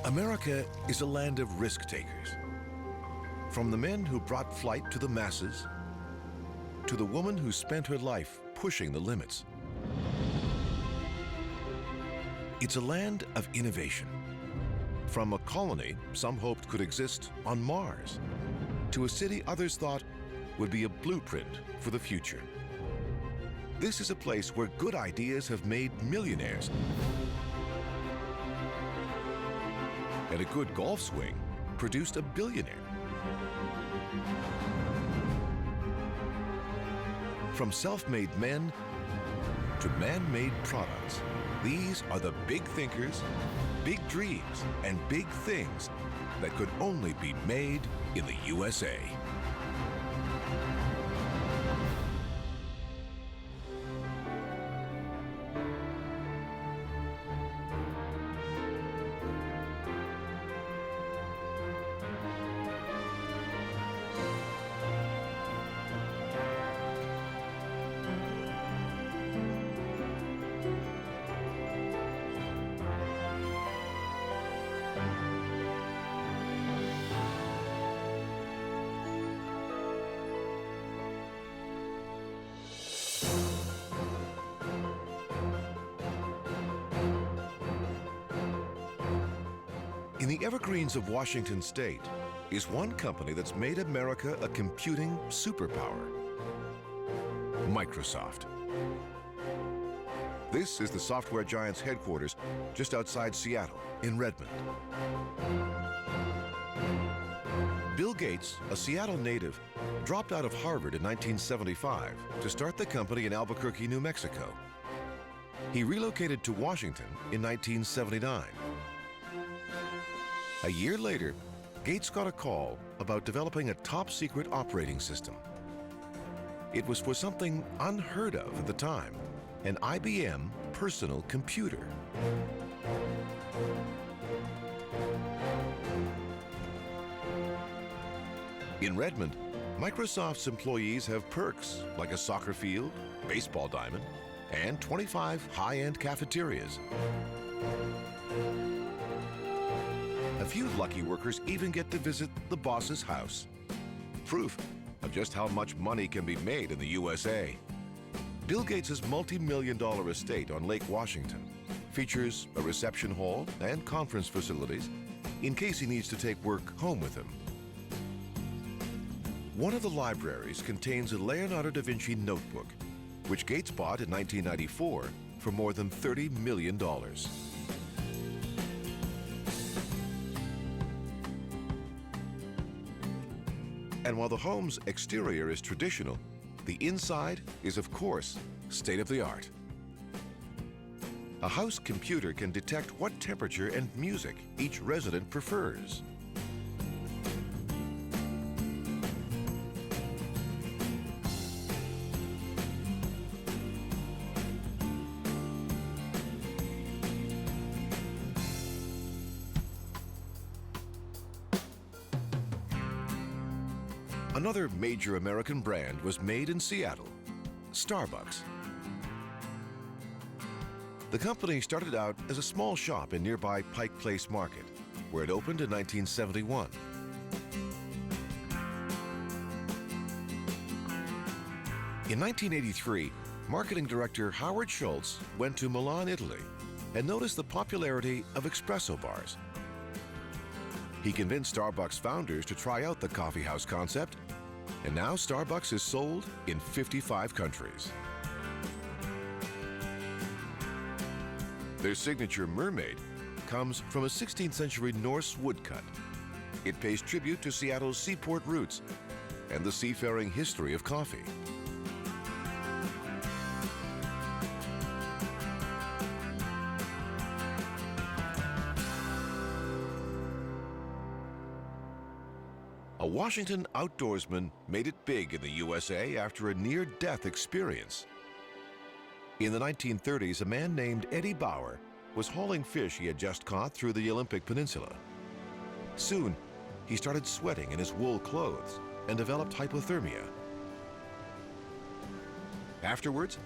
America is a land of risk takers. From the men who brought flight to the masses, to the woman who spent her life pushing the limits. It's a land of innovation. From a colony some hoped could exist on Mars, to a city others thought would be a blueprint for the future. This is a place where good ideas have made millionaires, and a good golf swing produced a billionaire. From self-made men to man-made products, these are the big thinkers, big dreams, and big things that could only be made in the USA. In the evergreens of Washington State is one company that's made America a computing superpower: Microsoft. This is the software giant's headquarters just outside Seattle in Redmond. Bill Gates, a Seattle native, dropped out of Harvard in 1975 to start the company in Albuquerque, New Mexico. He relocated to Washington in 1979. A year later, Gates got a call about developing a top-secret operating system. It was for something unheard of at the time, an IBM personal computer. In Redmond, Microsoft's employees have perks like a soccer field, baseball diamond, and 25 high-end cafeterias. A few lucky workers even get to visit the boss's house. Proof of just how much money can be made in the USA. Bill Gates' multi-million-dollar estate on Lake Washington features a reception hall and conference facilities in case he needs to take work home with him. One of the libraries contains a Leonardo da Vinci notebook, which Gates bought in 1994 for more than $30 million. And while the home's exterior is traditional, the inside is, of course, state-of-the-art. A house computer can detect what temperature and music each resident prefers. Another major American brand was made in Seattle, Starbucks. The company started out as a small shop in nearby Pike Place Market, where it opened in 1971. In 1983, marketing director Howard Schultz went to Milan, Italy, and noticed the popularity of espresso bars. He convinced Starbucks founders to try out the coffeehouse concept, and now Starbucks is sold in 55 countries. Their signature mermaid comes from a 16th century Norse woodcut. It pays tribute to Seattle's seaport roots and the seafaring history of coffee. A Washington outdoorsman made it big in the USA after a near-death experience. In the 1930s, a man named Eddie Bauer was hauling fish he had just caught through the Olympic Peninsula. Soon, he started sweating in his wool clothes and developed hypothermia. Afterwards,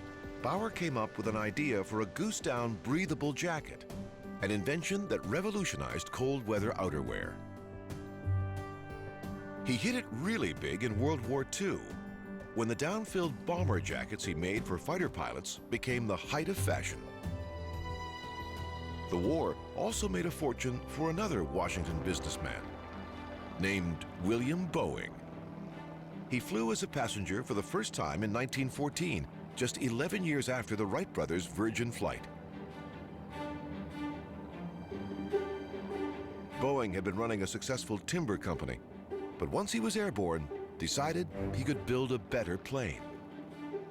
Bauer came up with an idea for a goose-down breathable jacket. an invention that revolutionized cold weather outerwear. He hit it really big in World War II, when the down-filled bomber jackets he made for fighter pilots became the height of fashion. The war also made a fortune for another Washington businessman, named William Boeing. He flew as a passenger for the first time in 1914, just 11 years after the Wright brothers' Virgin flight. Boeing had been running a successful timber company, but once he was airborne, decided he could build a better plane.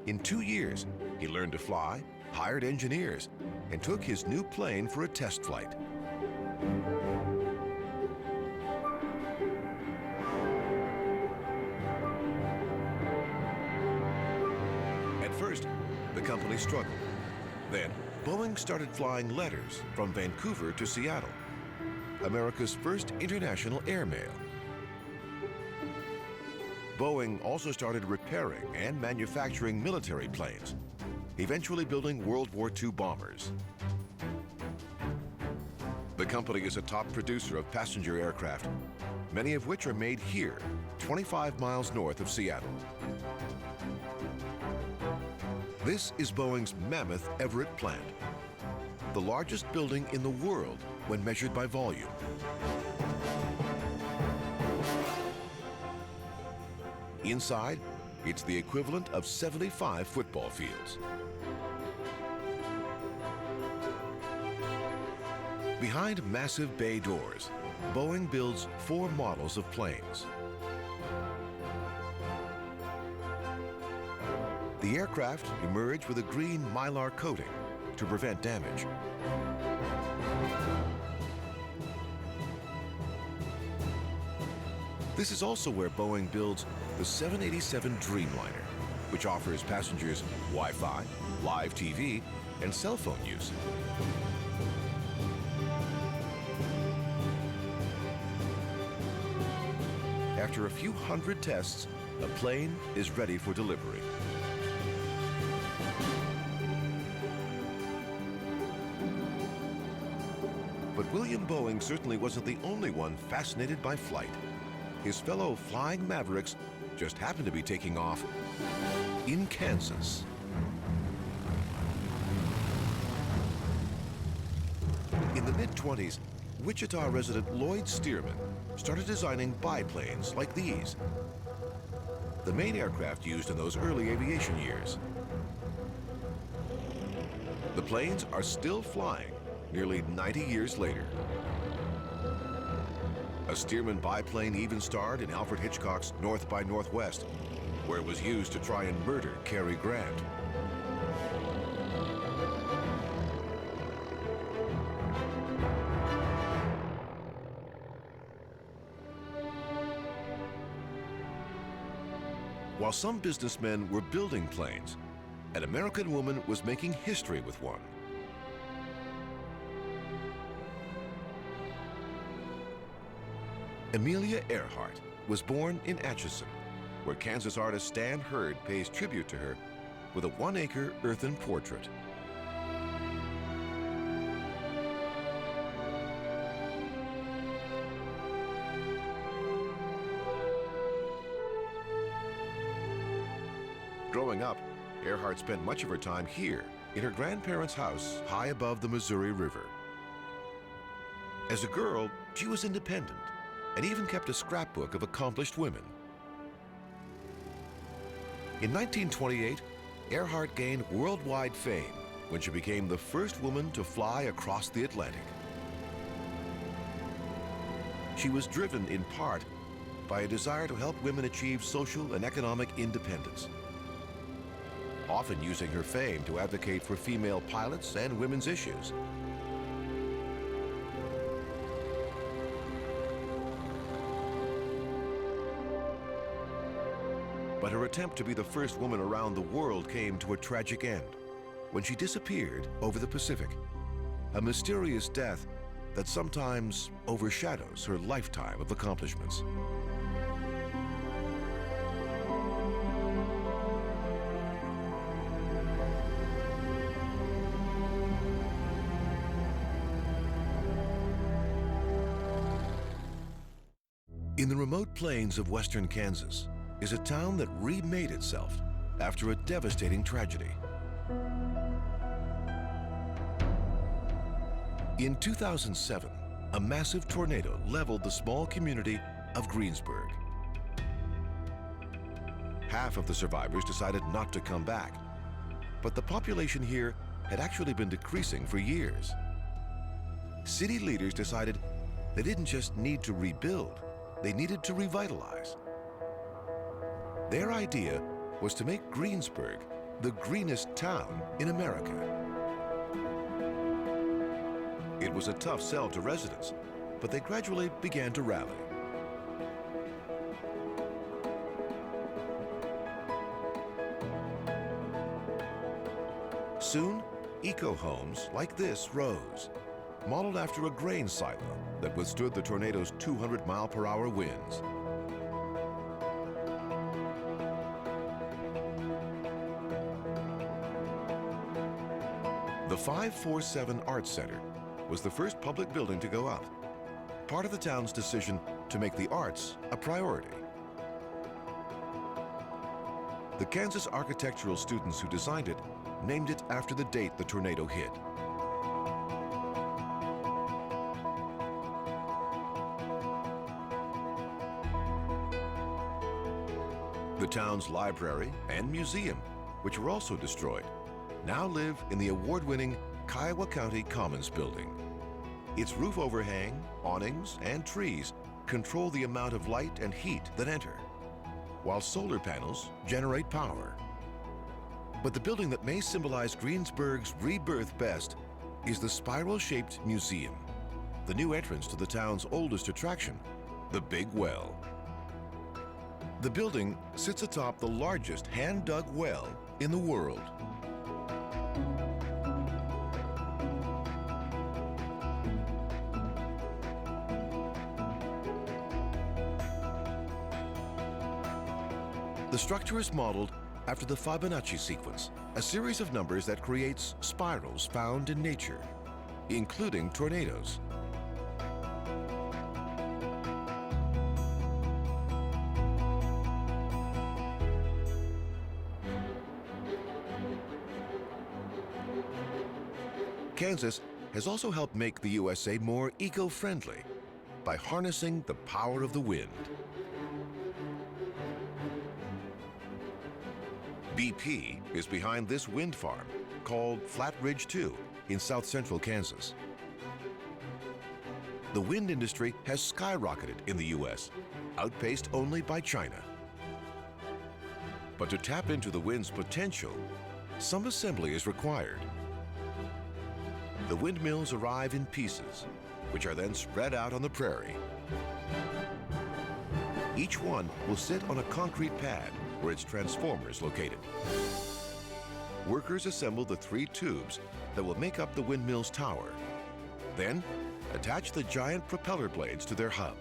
In 2 years, he learned to fly, hired engineers, and took his new plane for a test flight. At first, the company struggled. Then, Boeing started flying letters from Vancouver to Seattle, America's first international airmail. Boeing also started repairing and manufacturing military planes, eventually building World War II bombers. The company is a top producer of passenger aircraft, many of which are made here, 25 miles north of Seattle. This is Boeing's mammoth Everett plant, the largest building in the world when measured by volume. Inside, it's the equivalent of 75 football fields. Behind massive bay doors, Boeing builds 4 models of planes. The aircraft emerge with a green mylar coating to prevent damage. This is also where Boeing builds the 787 Dreamliner, which offers passengers Wi-Fi, live TV, and cell phone use. After a few hundred tests, the plane is ready for delivery. But William Boeing certainly wasn't the only one fascinated by flight. His fellow flying mavericks just happened to be taking off in Kansas. In the mid-20s, Wichita resident Lloyd Stearman started designing biplanes like these, the main aircraft used in those early aviation years. The planes are still flying nearly 90 years later. A Stearman biplane even starred in Alfred Hitchcock's North by Northwest, where it was used to try and murder Cary Grant. While some businessmen were building planes, an American woman was making history with one. Amelia Earhart was born in Atchison, where Kansas artist Stan Hurd pays tribute to her with a 1-acre earthen portrait. Growing up, Earhart spent much of her time here in her grandparents' house high above the Missouri River. As a girl, she was independent and even kept a scrapbook of accomplished women. In 1928, Earhart gained worldwide fame when she became the first woman to fly across the Atlantic. She was driven in part by a desire to help women achieve social and economic independence, often using her fame to advocate for female pilots and women's issues. But her attempt to be the first woman around the world came to a tragic end when she disappeared over the Pacific, a mysterious death that sometimes overshadows her lifetime of accomplishments. In the remote plains of western Kansas is a town that remade itself after a devastating tragedy. In 2007, a massive tornado leveled the small community of Greensburg. Half of the survivors decided not to come back, but the population here had actually been decreasing for years. City leaders decided they didn't just need to rebuild, they needed to revitalize. Their idea was to make Greensburg the greenest town in America. It was a tough sell to residents, but they gradually began to rally. Soon, eco-homes like this rose, modeled after a grain silo that withstood the tornado's 200-mile-per-hour winds. The 547 Arts Center was the first public building to go up, part of the town's decision to make the arts a priority. The Kansas architectural students who designed it named it after the date the tornado hit. The town's library and museum, which were also destroyed, now live in the award-winning Kiowa County Commons building. Its roof overhang, awnings, and trees control the amount of light and heat that enter, while solar panels generate power. But the building that may symbolize Greensburg's rebirth best is the spiral-shaped museum, the new entrance to the town's oldest attraction, the Big Well. The building sits atop the largest hand-dug well in the world. The structure is modeled after the Fibonacci sequence, a series of numbers that creates spirals found in nature, including tornadoes. Kansas has also helped make the USA more eco-friendly by harnessing the power of the wind. BP is behind this wind farm called Flat Ridge 2 in south-central Kansas. The wind industry has skyrocketed in the U.S., outpaced only by China. But to tap into the wind's potential, some assembly is required. The windmills arrive in pieces, which are then spread out on the prairie. Each one will sit on a concrete pad where its transformer is located. Workers assemble the 3 tubes that will make up the windmill's tower, then attach the giant propeller blades to their hub.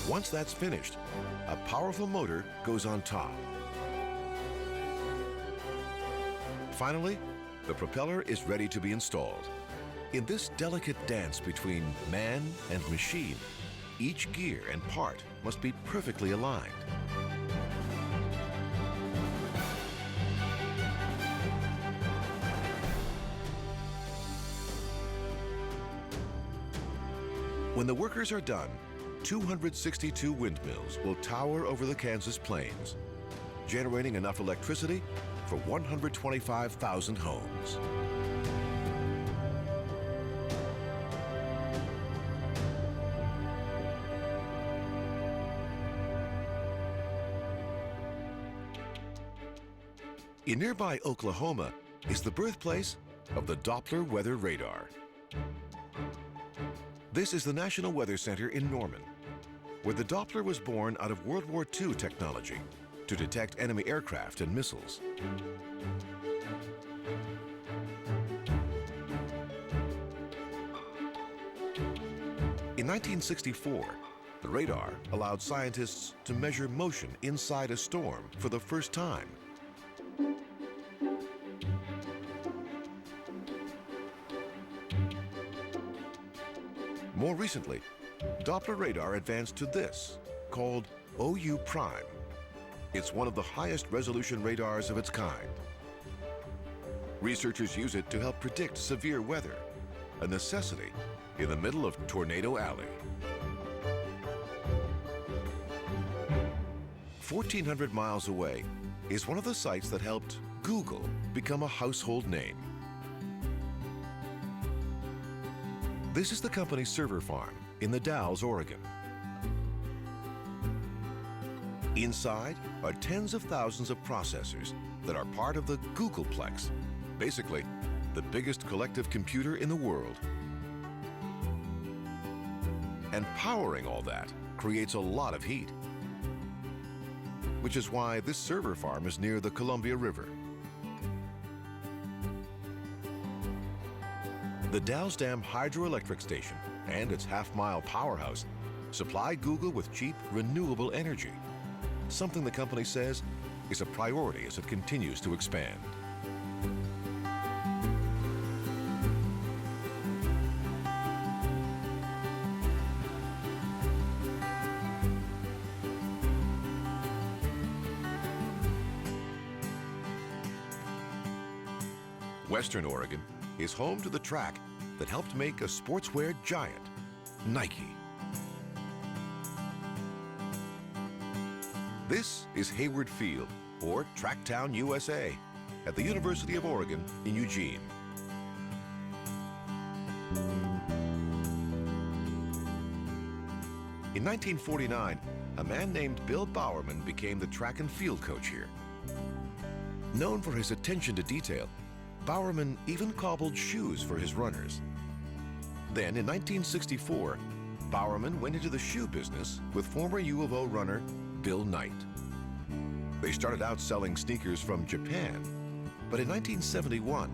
Once that's finished, a powerful motor goes on top. Finally, the propeller is ready to be installed. In this delicate dance between man and machine, each gear and part must be perfectly aligned. When the workers are done, 262 windmills will tower over the Kansas plains, generating enough electricity for 125,000 homes. In nearby Oklahoma is the birthplace of the Doppler weather radar. This is the National Weather Center in Norman, where the Doppler was born out of World War II technology to detect enemy aircraft and missiles. In 1964, the radar allowed scientists to measure motion inside a storm for the first time. More recently, Doppler radar advanced to this, called OU Prime. It's one of the highest resolution radars of its kind. Researchers use it to help predict severe weather, a necessity in the middle of Tornado Alley. 1,400 miles away is one of the sites that helped Google become a household name. This is the company's server farm in the Dalles, Oregon. Inside are tens of thousands of processors that are part of the Googleplex, basically the biggest collective computer in the world. And powering all that creates a lot of heat, which is why this server farm is near the Columbia River. The Dalles Dam hydroelectric station and its half-mile powerhouse supply Google with cheap, renewable energy, something the company says is a priority as it continues to expand. Western Oregon is home to the track that helped make a sportswear giant, Nike. This is Hayward Field, or Tracktown, USA, at the University of Oregon in Eugene. In 1949, a man named Bill Bowerman became the track and field coach here. Known for his attention to detail, Bowerman even cobbled shoes for his runners. Then, in 1964, Bowerman went into the shoe business with former U of O runner Bill Knight. They started out selling sneakers from Japan, but in 1971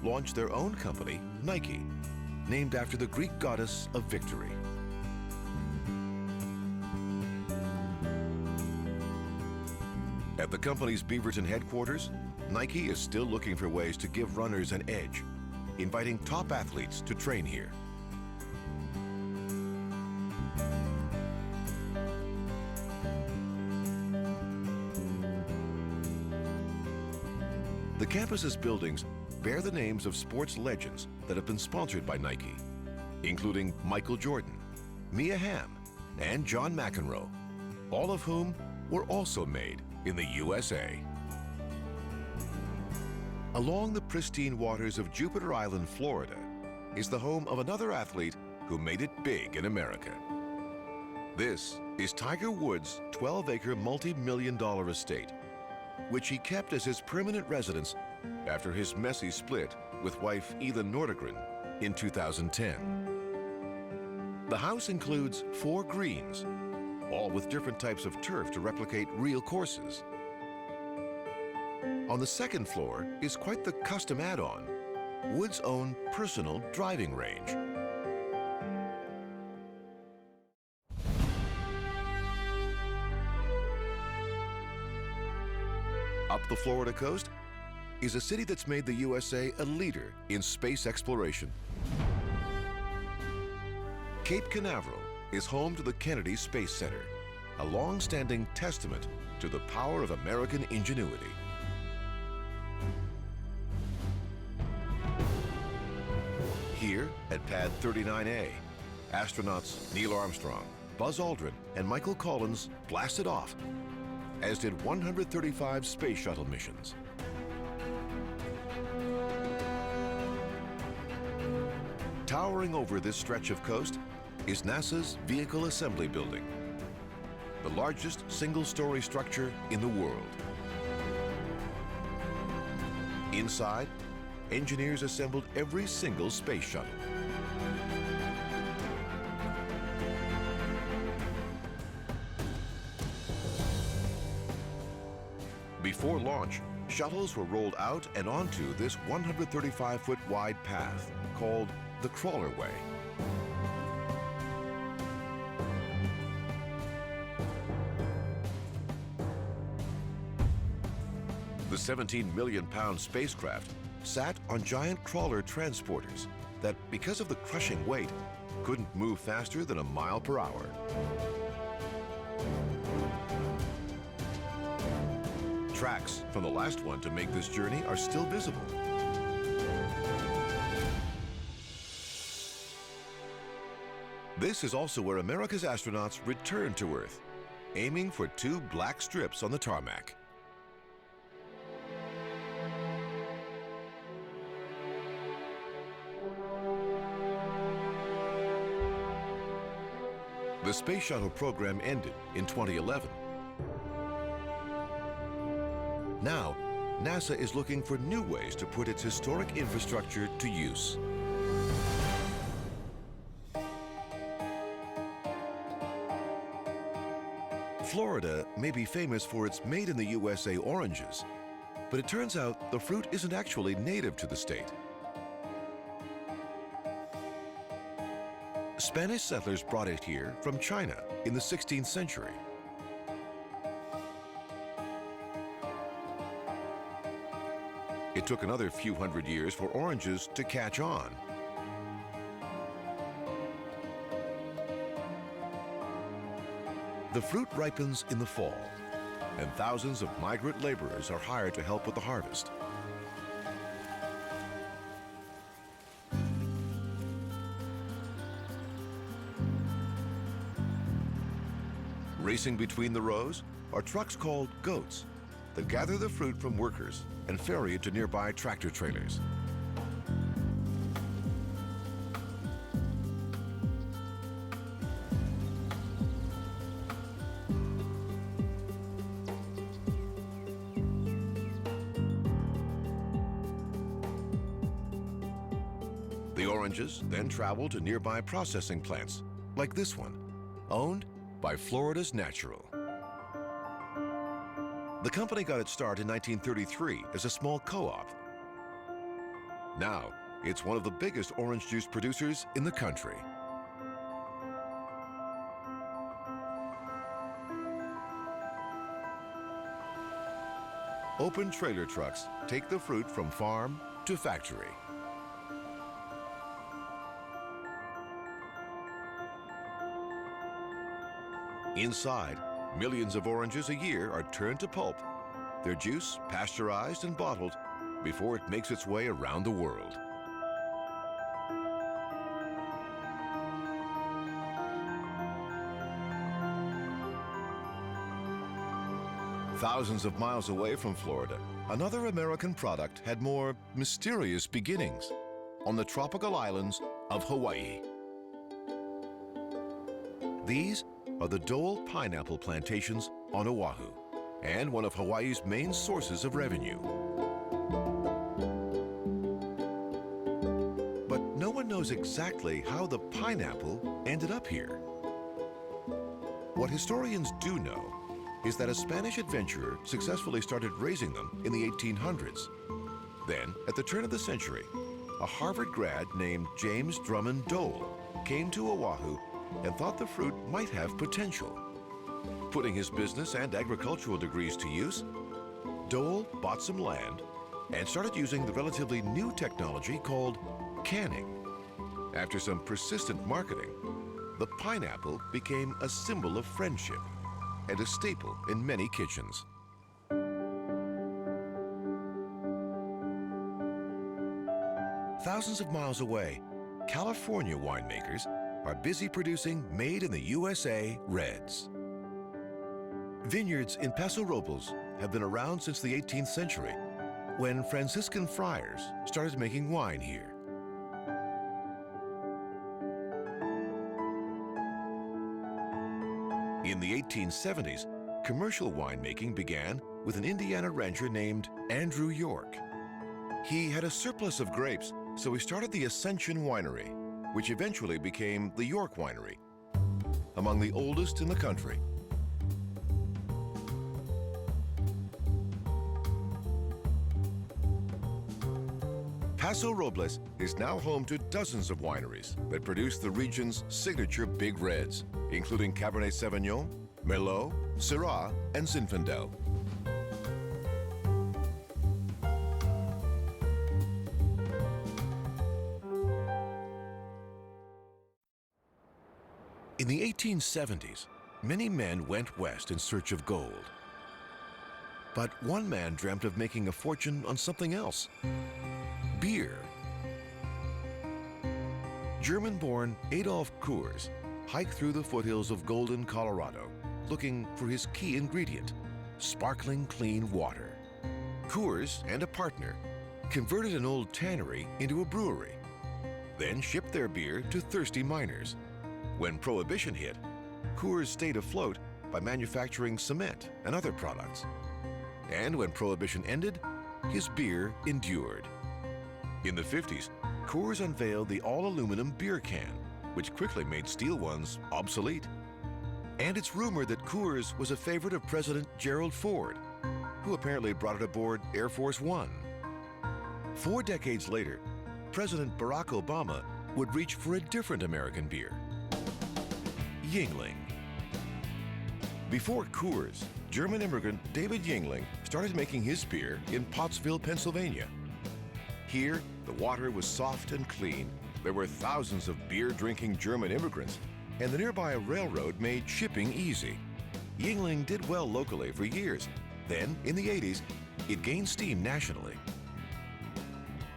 launched their own company, Nike, named after the Greek goddess of victory. At the company's Beaverton headquarters, Nike is still looking for ways to give runners an edge, inviting top athletes to train here. The campus's buildings bear the names of sports legends that have been sponsored by Nike, including Michael Jordan, Mia Hamm, and John McEnroe, all of whom were also made in the USA. Along the pristine waters of Jupiter Island, Florida, is the home of another athlete who made it big in America. This is Tiger Woods' 12-acre multi-million-dollar estate, which he kept as his permanent residence after his messy split with wife Elin Nordegren in 2010. The house includes 4 greens, all with different types of turf to replicate real courses. On the second floor is quite the custom add-on, Woods' own personal driving range. Up the Florida coast is a city that's made the USA a leader in space exploration. Cape Canaveral is home to the Kennedy Space Center, a long-standing testament to the power of American ingenuity. Here at Pad 39A, astronauts Neil Armstrong, Buzz Aldrin, and Michael Collins blasted off, as did 135 space shuttle missions. Towering over this stretch of coast is NASA's Vehicle Assembly Building, the largest single-story structure in the world. Inside, engineers assembled every single space shuttle. Before launch, shuttles were rolled out and onto this 135-foot wide path called the Crawler Way. The 17-million-pound spacecraft sat on giant crawler transporters that, because of the crushing weight, couldn't move faster than a mile per hour. Tracks from the last one to make this journey are still visible. This is also where America's astronauts return to Earth, aiming for 2 black strips on the tarmac. The Space Shuttle program ended in 2011. Now, NASA is looking for new ways to put its historic infrastructure to use. Florida may be famous for its made in the USA oranges, but it turns out the fruit isn't actually native to the state. Spanish settlers brought it here from China in the 16th century. It took another few hundred years for oranges to catch on. The fruit ripens in the fall, and thousands of migrant laborers are hired to help with the harvest. Racing between the rows are trucks called goats that gather the fruit from workers and ferry it to nearby tractor trailers. The oranges then travel to nearby processing plants, like this one, owned by Florida's Natural. The company got its start in 1933 as a small co-op. Now, it's one of the biggest orange juice producers in the country. Open trailer trucks take the fruit from farm to factory. Inside, millions of oranges a year are turned to pulp, their juice pasteurized and bottled before it makes its way around the world. Thousands of miles away from Florida, another American product had more mysterious beginnings on the tropical islands of Hawaii. These are the Dole pineapple plantations on Oahu, and one of Hawaii's main sources of revenue. But no one knows exactly how the pineapple ended up here. What historians do know is that a Spanish adventurer successfully started raising them in the 1800s. Then, at the turn of the century, a Harvard grad named James Drummond Dole came to Oahu and thought the fruit might have potential. Putting his business and agricultural degrees to use, Dole bought some land and started using the relatively new technology called canning. After some persistent marketing, the pineapple became a symbol of friendship and a staple in many kitchens. Thousands of miles away, California winemakers are busy producing made-in-the-USA reds. Vineyards in Paso Robles have been around since the 18th century, when Franciscan friars started making wine here. In the 1870s, commercial winemaking began with an Indiana rancher named Andrew York. He had a surplus of grapes, so he started the Ascension Winery, which eventually became the York Winery, among the oldest in the country. Paso Robles is now home to dozens of wineries that produce the region's signature big reds, including Cabernet Sauvignon, Merlot, Syrah, and Zinfandel. In the 1870s, many men went west in search of gold. But one man dreamt of making a fortune on something else: beer. German-born Adolf Coors hiked through the foothills of Golden, Colorado, looking for his key ingredient: sparkling clean water. Coors and a partner converted an old tannery into a brewery, then shipped their beer to thirsty miners. When Prohibition hit, Coors stayed afloat by manufacturing cement and other products. And when Prohibition ended, his beer endured. In the 50s, Coors unveiled the all-aluminum beer can, which quickly made steel ones obsolete. And it's rumored that Coors was a favorite of President Gerald Ford, who apparently brought it aboard Air Force One. 4 decades later, President Barack Obama would reach for a different American beer: Yuengling. Before Coors, German immigrant David Yuengling started making his beer in Pottsville, Pennsylvania. Here, the water was soft and clean. There were thousands of beer-drinking German immigrants, and the nearby railroad made shipping easy. Yuengling did well locally for years. Then, in the 80s, it gained steam nationally.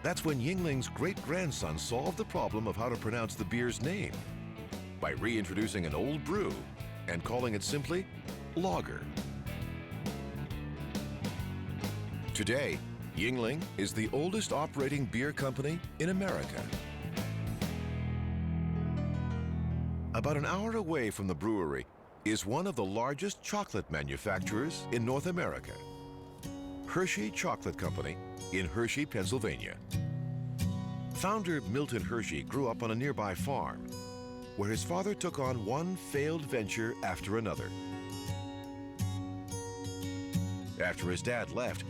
That's when Yuengling's great-grandson solved the problem of how to pronounce the beer's name by reintroducing an old brew and calling it simply lager. Today, Yuengling is the oldest operating beer company in America. About an hour away from the brewery is one of the largest chocolate manufacturers in North America, Hershey Chocolate Company in Hershey, Pennsylvania. Founder Milton Hershey grew up on a nearby farm, where his father took on one failed venture after another. After his dad left,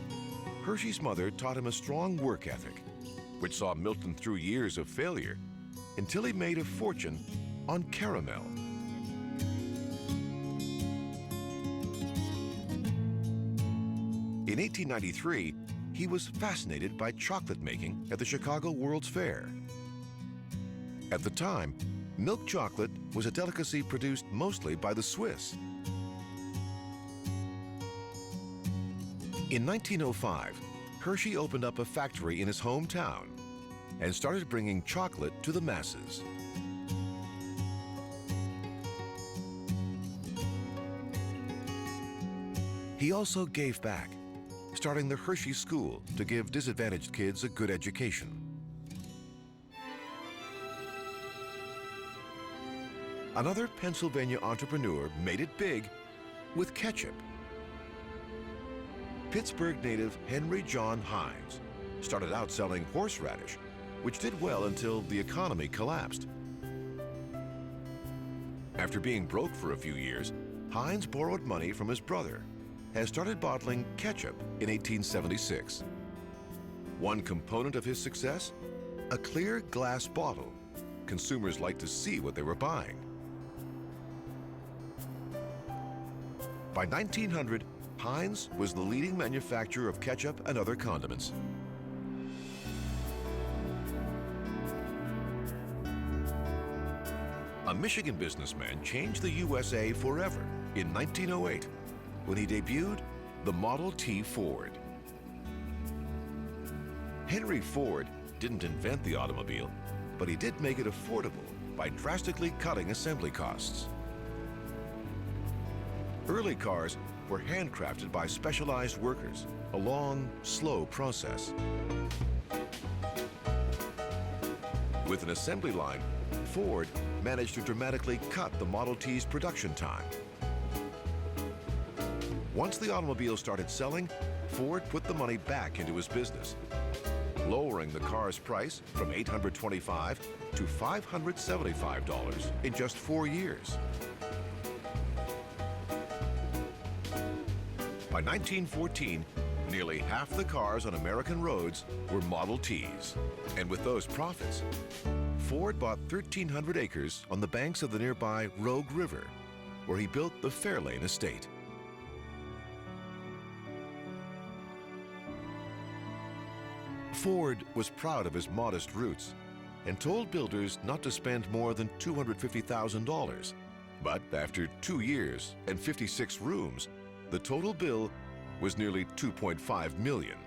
Hershey's mother taught him a strong work ethic, which saw Milton through years of failure until he made a fortune on caramel. In 1893, he was fascinated by chocolate making at the Chicago World's Fair. At the time, milk chocolate was a delicacy produced mostly by the Swiss. In 1905, Hershey opened up a factory in his hometown and started bringing chocolate to the masses. He also gave back, starting the Hershey School to give disadvantaged kids a good education. Another Pennsylvania entrepreneur made it big with ketchup. Pittsburgh native Henry John Heinz started out selling horseradish, which did well until the economy collapsed. After being broke for a few years, Heinz borrowed money from his brother and started bottling ketchup in 1876. One component of his success? A clear glass bottle. Consumers liked to see what they were buying. By 1900, Heinz was the leading manufacturer of ketchup and other condiments. A Michigan businessman changed the USA forever in 1908 when he debuted the Model T Ford. Henry Ford didn't invent the automobile, but he did make it affordable by drastically cutting assembly costs. Early cars were handcrafted by specialized workers, a long, slow process. With an assembly line, Ford managed to dramatically cut the Model T's production time. Once the automobile started selling, Ford put the money back into his business, lowering the car's price from $825 to $575 in just 4 years. By 1914, nearly half the cars on American roads were Model Ts. And with those profits, Ford bought 1,300 acres on the banks of the nearby Rogue River, where he built the Fairlane estate. Ford was proud of his modest roots and told builders not to spend more than $250,000 But after 2 years and 56 rooms, the total bill was nearly $2.5 million.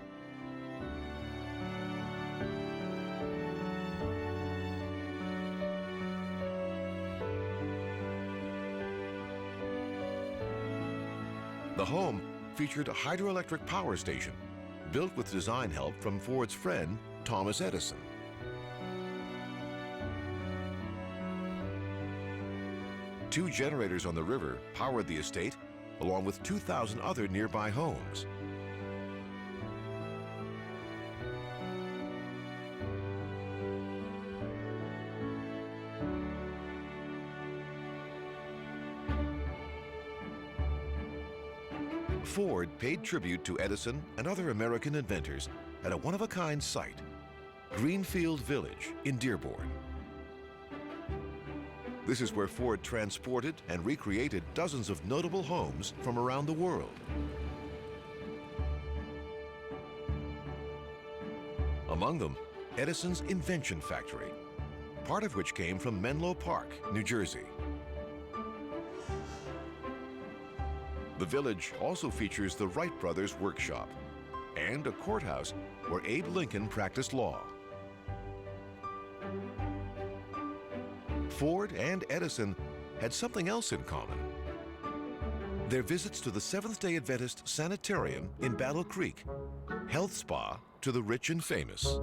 The home featured a hydroelectric power station built with design help from Ford's friend, Thomas Edison. Two generators on the river powered the estate, along with 2,000 other nearby homes. Ford paid tribute to Edison and other American inventors at a one-of-a-kind site, Greenfield Village in Dearborn. This is where Ford transported and recreated dozens of notable homes from around the world. Among them, Edison's Invention Factory, part of which came from Menlo Park, New Jersey. The village also features the Wright Brothers Workshop and a courthouse where Abe Lincoln practiced law. Ford and Edison had something else in common: their visits to the Seventh-day Adventist Sanitarium in Battle Creek, health spa to the rich and famous.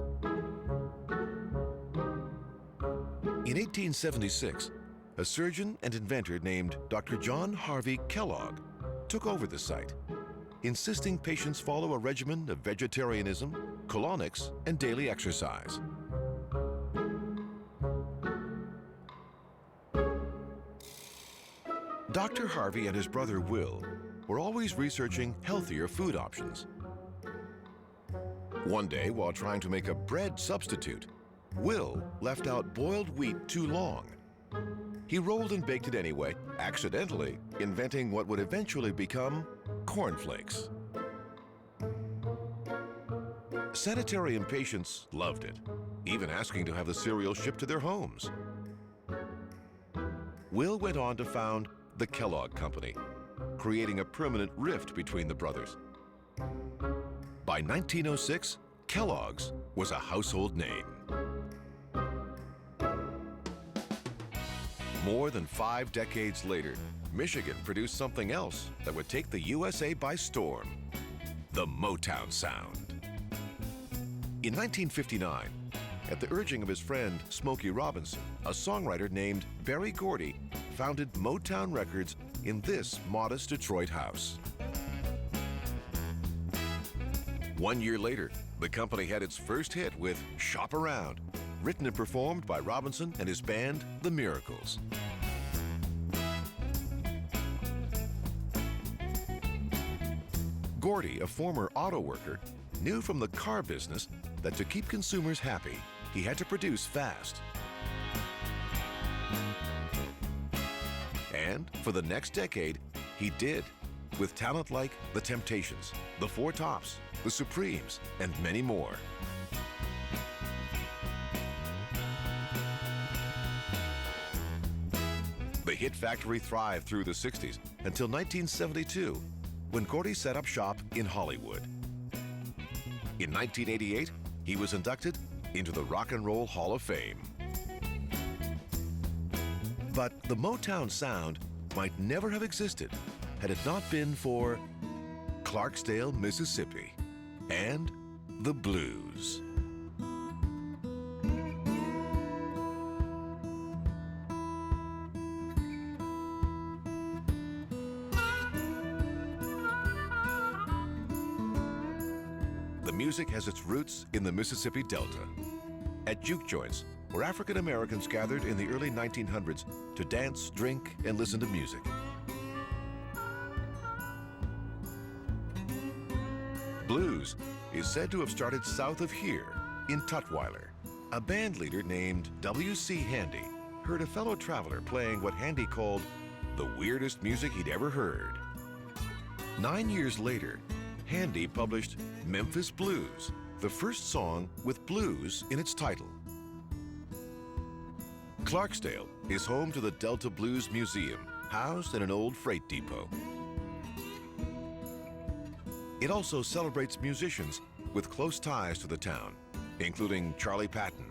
In 1876, a surgeon and inventor named Dr. John Harvey Kellogg took over the site, insisting patients follow a regimen of vegetarianism, colonics, and daily exercise. Dr. Harvey and his brother Will were always researching healthier food options. One day, while trying to make a bread substitute, Will left out boiled wheat too long. He rolled and baked it anyway, accidentally inventing what would eventually become cornflakes. Sanitarium patients loved it, even asking to have the cereal shipped to their homes. Will went on to found the Kellogg Company, creating a permanent rift between the brothers. By 1906, Kellogg's was a household name. More than 5 decades later, Michigan produced something else that would take the USA by storm: the Motown sound. In 1959, at the urging of his friend Smokey Robinson, a songwriter named Berry Gordy founded Motown Records in this modest Detroit house. 1 year later, the company had its first hit with Shop Around, written and performed by Robinson and his band, The Miracles. Gordy, a former auto worker, knew from the car business that to keep consumers happy, he had to produce fast. And for the next decade, he did, with talent like The Temptations, The Four Tops, The Supremes, and many more. The hit factory thrived through the 60s until 1972, when Gordy set up shop in Hollywood. In 1988, he was inducted into the Rock and Roll Hall of Fame. But the Motown sound might never have existed had it not been for Clarksdale, Mississippi, and the blues. The music has its roots in the Mississippi Delta, at juke joints where African Americans gathered in the early 1900s to dance, drink, and listen to music. Blues is said to have started south of here, in Tutwiler. A band leader named W.C. Handy heard a fellow traveler playing what Handy called the weirdest music he'd ever heard. 9 years later, Handy published Memphis Blues, the first song with blues in its title. Clarksdale is home to the Delta Blues Museum housed in an old freight depot. It also celebrates musicians with close ties to the town, including Charlie Patton,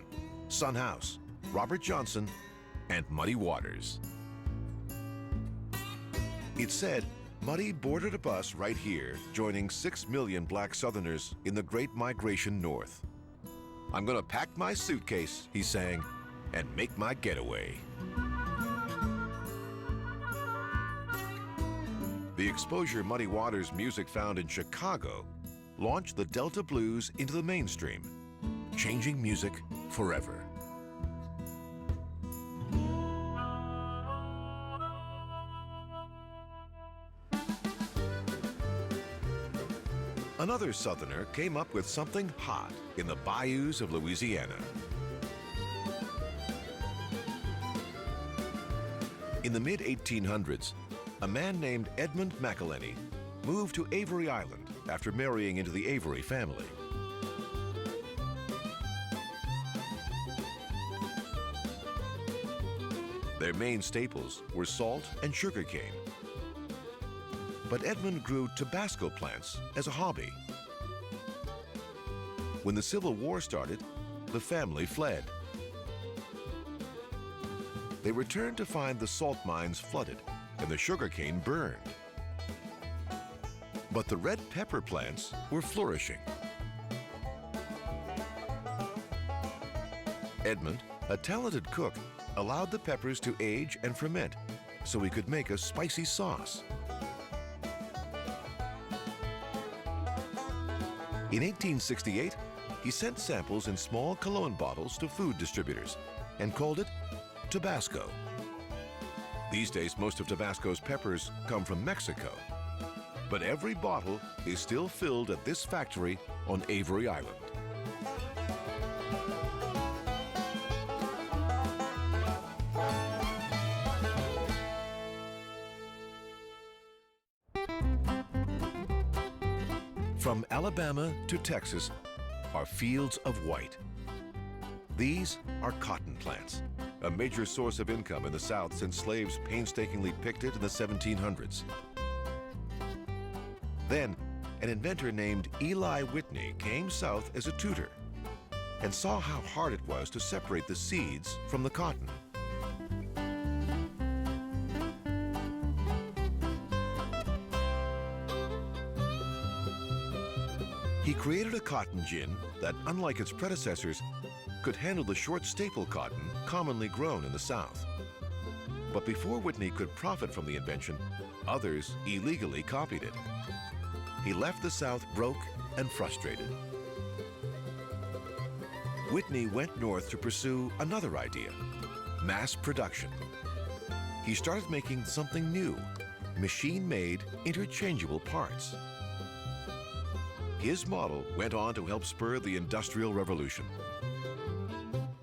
Son House, Robert Johnson, and Muddy Waters. It's said Muddy boarded a bus right here, joining 6 million black Southerners in the Great Migration North. "I'm gonna pack my suitcase," he sang, "and make my getaway." The exposure Muddy Waters' music found in Chicago launched the Delta Blues into the mainstream, changing music forever. Another Southerner came up with something hot in the bayous of Louisiana. In the mid-1800s, a man named Edmund McElhenney moved to Avery Island after marrying into the Avery family. Their main staples were salt and sugarcane. But Edmund grew Tabasco plants as a hobby. When the Civil War started, the family fled. They returned to find the salt mines flooded and the sugarcane burned. But the red pepper plants were flourishing. Edmund, a talented cook, allowed the peppers to age and ferment so he could make a spicy sauce. In 1868, he sent samples in small cologne bottles to food distributors and called it Tabasco. These days, most of Tabasco's peppers come from Mexico, but every bottle is still filled at this factory on Avery Island. From Alabama to Texas are fields of white. These are cotton plants, a major source of income in the South since slaves painstakingly picked it in the 1700s. Then, an inventor named Eli Whitney came south as a tutor and saw how hard it was to separate the seeds from the cotton. He created a cotton gin that, unlike its predecessors, could handle the short staple cotton commonly grown in the South. But before Whitney could profit from the invention, others illegally copied it. He left the South broke and frustrated. Whitney went north to pursue another idea: mass production. He started making something new, machine-made, interchangeable parts. His model went on to help spur the Industrial Revolution.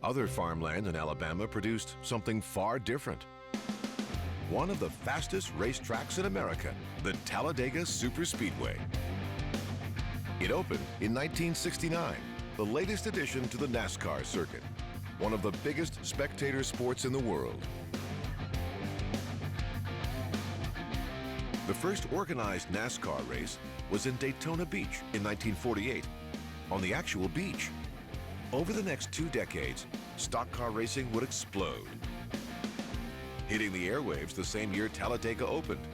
Other farmland in Alabama produced something far different. One of the fastest racetracks in America, the Talladega Superspeedway. It opened in 1969, the latest addition to the NASCAR circuit, one of the biggest spectator sports in the world. The first organized NASCAR race was in Daytona Beach in 1948, on the actual beach. Over the next 2 decades, stock car racing would explode, hitting the airwaves the same year Talladega opened,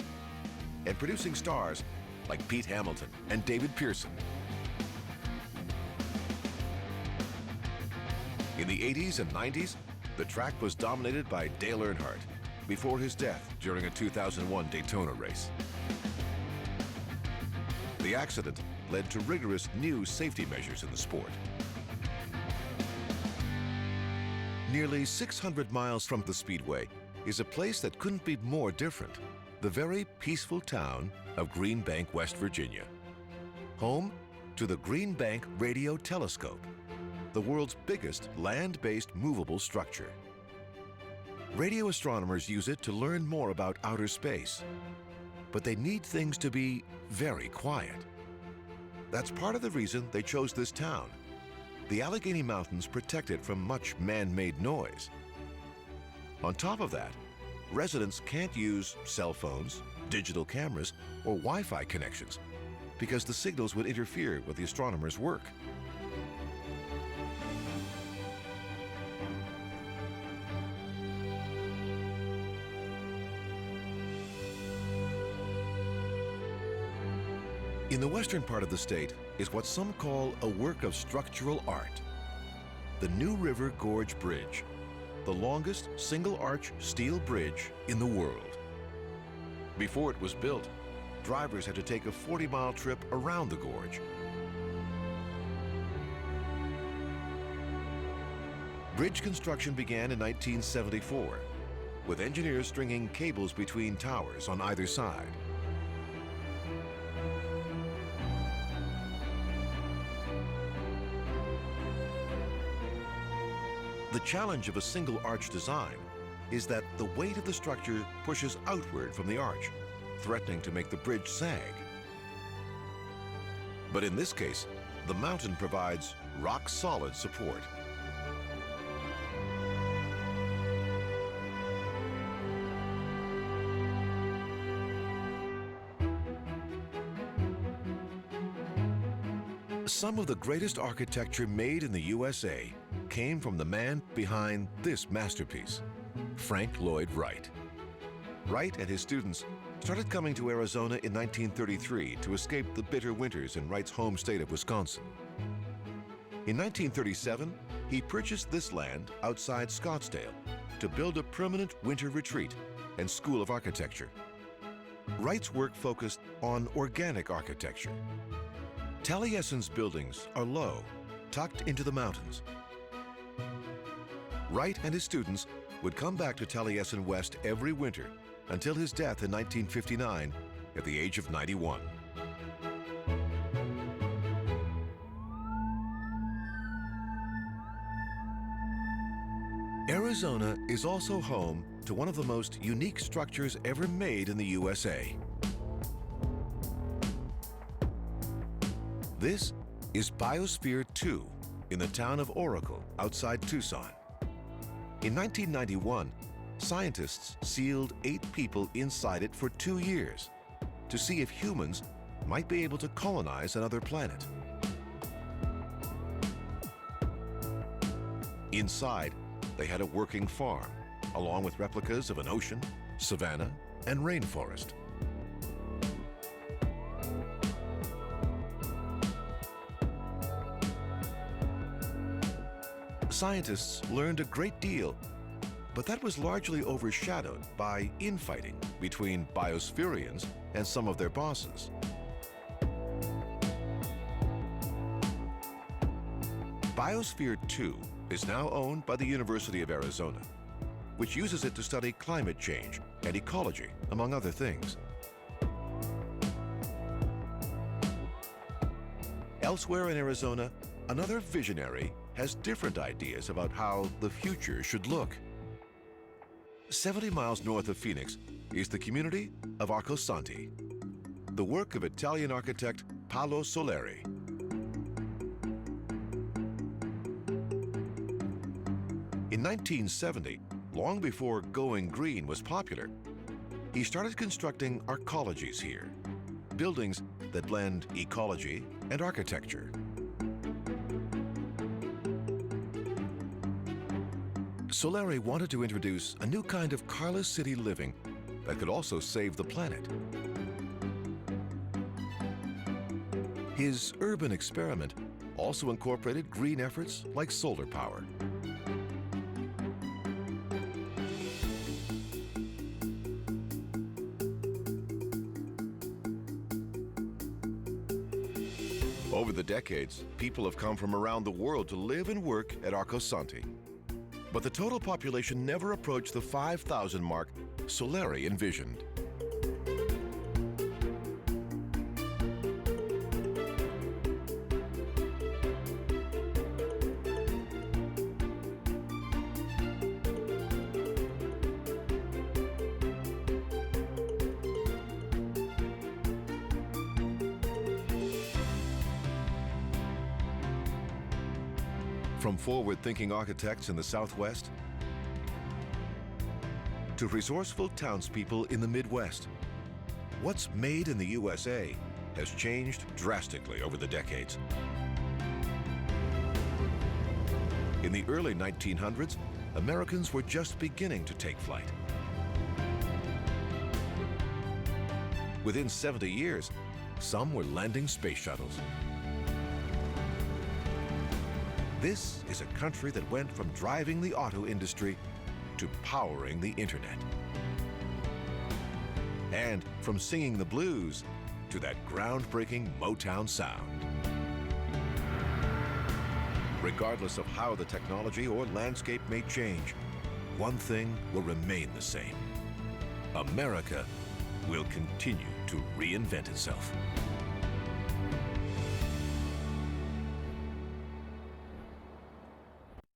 and producing stars like Pete Hamilton and David Pearson. In the 80s and 90s, the track was dominated by Dale Earnhardt before his death during a 2001 Daytona race. The accident led to rigorous new safety measures in the sport. Nearly 600 miles from the Speedway is a place that couldn't be more different: the very peaceful town of Green Bank, West Virginia. Home to the Green Bank Radio Telescope, the world's biggest land-based movable structure. Radio astronomers use it to learn more about outer space, but they need things to be very quiet. That's part of the reason they chose this town. The Allegheny Mountains protect it from much man-made noise. On top of that, residents can't use cell phones, digital cameras, or Wi-Fi connections because the signals would interfere with the astronomers' work. In the western part of the state is what some call a work of structural art. The New River Gorge Bridge, the longest single-arch steel bridge in the world. Before it was built, drivers had to take a 40-mile trip around the gorge. Bridge construction began in 1974, with engineers stringing cables between towers on either side. The challenge of a single arch design is that the weight of the structure pushes outward from the arch, threatening to make the bridge sag. But in this case, the mountain provides rock-solid support. Some of the greatest architecture made in the USA came from the man behind this masterpiece, Frank Lloyd Wright. Wright and his students started coming to Arizona in 1933 to escape the bitter winters in Wright's home state of Wisconsin. In 1937, he purchased this land outside Scottsdale to build a permanent winter retreat and school of architecture. Wright's work focused on organic architecture. Taliesin's buildings are low, tucked into the mountains. Wright and his students would come back to Taliesin West every winter until his death in 1959 at the age of 91. Arizona is also home to one of the most unique structures ever made in the USA. This is Biosphere 2 in the town of Oracle outside Tucson. In 1991, scientists sealed 8 people inside it for 2 years to see if humans might be able to colonize another planet. Inside, they had a working farm, along with replicas of an ocean, savanna, and rainforest. Scientists learned a great deal, but that was largely overshadowed by infighting between biospherians and some of their bosses. Biosphere 2 is now owned by the University of Arizona, which uses it to study climate change and ecology, among other things. Elsewhere in Arizona, another visionary has different ideas about how the future should look. 70 miles north of Phoenix is the community of Arcosanti, the work of Italian architect Paolo Soleri. In 1970, long before going green was popular, he started constructing arcologies here, buildings that blend ecology and architecture. Soleri wanted to introduce a new kind of carless city living that could also save the planet. His urban experiment also incorporated green efforts like solar power. Over the decades, people have come from around the world to live and work at Arcosanti. But the total population never approached the 5,000 mark Soleri envisioned. From forward-thinking architects in the Southwest to resourceful townspeople in the Midwest. What's made in the USA has changed drastically over the decades. In the early 1900s, Americans were just beginning to take flight. Within 70 years, some were landing space shuttles. This is a country that went from driving the auto industry to powering the internet. And from singing the blues to that groundbreaking Motown sound. Regardless of how the technology or landscape may change, one thing will remain the same. America will continue to reinvent itself.